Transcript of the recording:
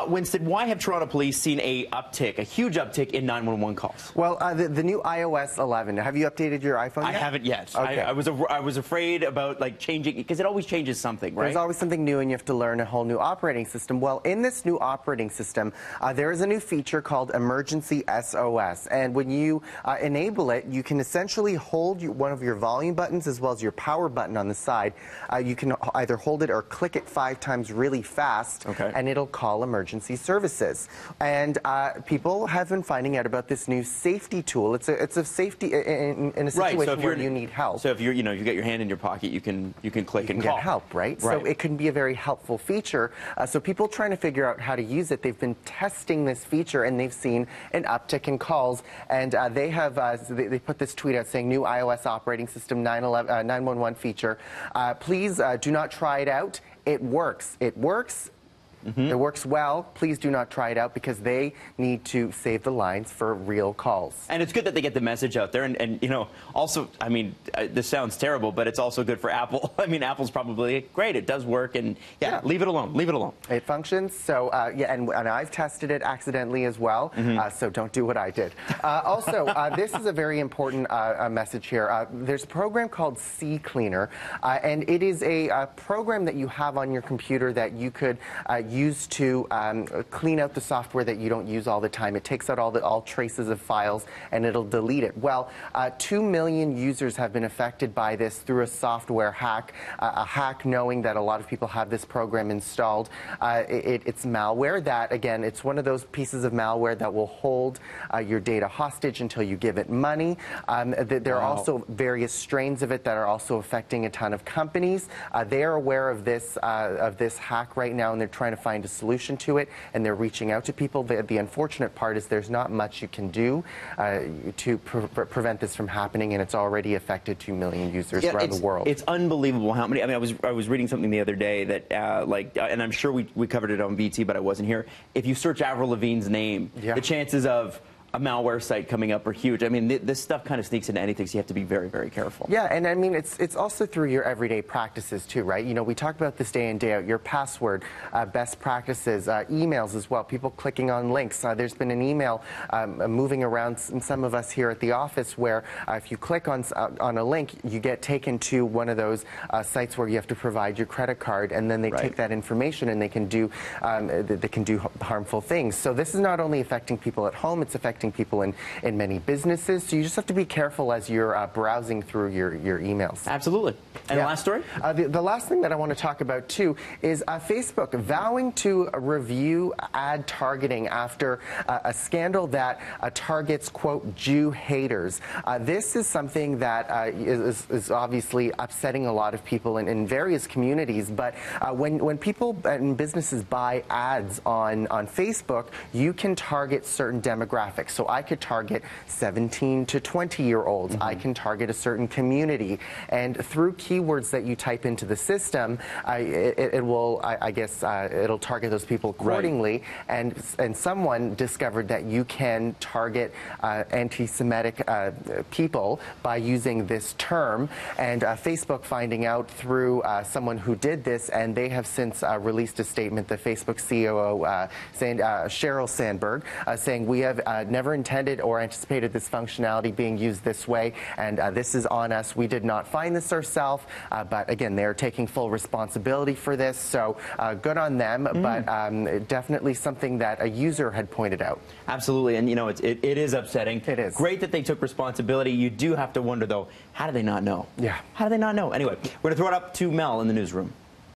Winston, why have Toronto police seen a huge uptick in 911 calls? Well, the new iOS 11. Have you updated your iPhone yet? I haven't yet. Okay. I was afraid about like changing because it always changes something, right? There's always something new, and you have to learn a whole new operating system. Well, in this new operating system, there is a new feature called Emergency SOS, and when you enable it, you can essentially hold one of your volume buttons as well as your power button on the side. You can either hold it or click it 5 times really fast, and it'll call emergency services. And people have been finding out about this new safety tool. It's a safety in a situation where you need help. So if you get your hand in your pocket, you can click and call. Get help, right? So it can be a very helpful feature. So people trying to figure out how to use it, they've been testing this feature, and they've seen an uptick in calls. And they have they put this tweet out saying, "New iOS operating system 911 feature. Please do not try it out. It works. It works." It works well. Please do not try it out because they need to save the lines for real calls. And it's good that they get the message out there. And you know, also, I mean, this sounds terrible, but it's also good for Apple. I mean, Apple's probably great. It does work. And yeah, leave it alone. Leave it alone. It functions. So, yeah, and I've tested it accidentally as well. So don't do what I did. Also, this is a very important message here. There's a program called CCleaner, and it is a program that you have on your computer that you could use to clean out the software that you don't use all the time. It takes out all traces of files and it'll delete it. Well, 2 million users have been affected by this through a software hack. A hack knowing that a lot of people have this program installed. It's malware that, again, it's one of those pieces of malware that will hold your data hostage until you give it money. There are also various strains of it that are also affecting a ton of companies. They are aware of this hack right now, and they're trying to find a solution to it, and they're reaching out to people. The unfortunate part is there's not much you can do to prevent this from happening, and it's already affected 2 million users around the world. It's unbelievable how many. I mean, I was reading something the other day that and I'm sure we covered it on BT, but I wasn't here. If you search Avril Lavigne's name, the chances of a malware site coming up are huge. I mean, this stuff kind of sneaks into anything, so you have to be very, very careful. Yeah, and I mean, it's also through your everyday practices too, right? You know, we talk about this day in, day out, your password, best practices, emails as well, people clicking on links. There's been an email moving around some of us here at the office where if you click on a link, you get taken to one of those sites where you have to provide your credit card, and then they take that information and they can do harmful things. So this is not only affecting people at home, it's affecting people in many businesses. So you just have to be careful as you're browsing through your emails. Absolutely. And the last story? The last thing that I want to talk about too is Facebook vowing to review ad targeting after a scandal that targets, quote, Jew haters. This is something that is obviously upsetting a lot of people in various communities, but when people and businesses buy ads on Facebook, you can target certain demographics. So I could target 17 to 20-year-olds. I can target a certain community. And through keywords that you type into the system, it will, I guess, it'll target those people accordingly. And someone discovered that you can target anti-Semitic people by using this term. And Facebook finding out through someone who did this, and they have since released a statement, the Facebook COO, Sheryl Sandberg, saying, "We have never intended or anticipated this functionality being used this way, and this is on us. We did not find this ourselves, but again, they're taking full responsibility for this, so good on them, but definitely something that a user had pointed out." Absolutely, and you know, it is upsetting. It is. Great that they took responsibility. You do have to wonder, though, how do they not know? Yeah. How do they not know? Anyway, we're going to throw it up to Mel in the newsroom.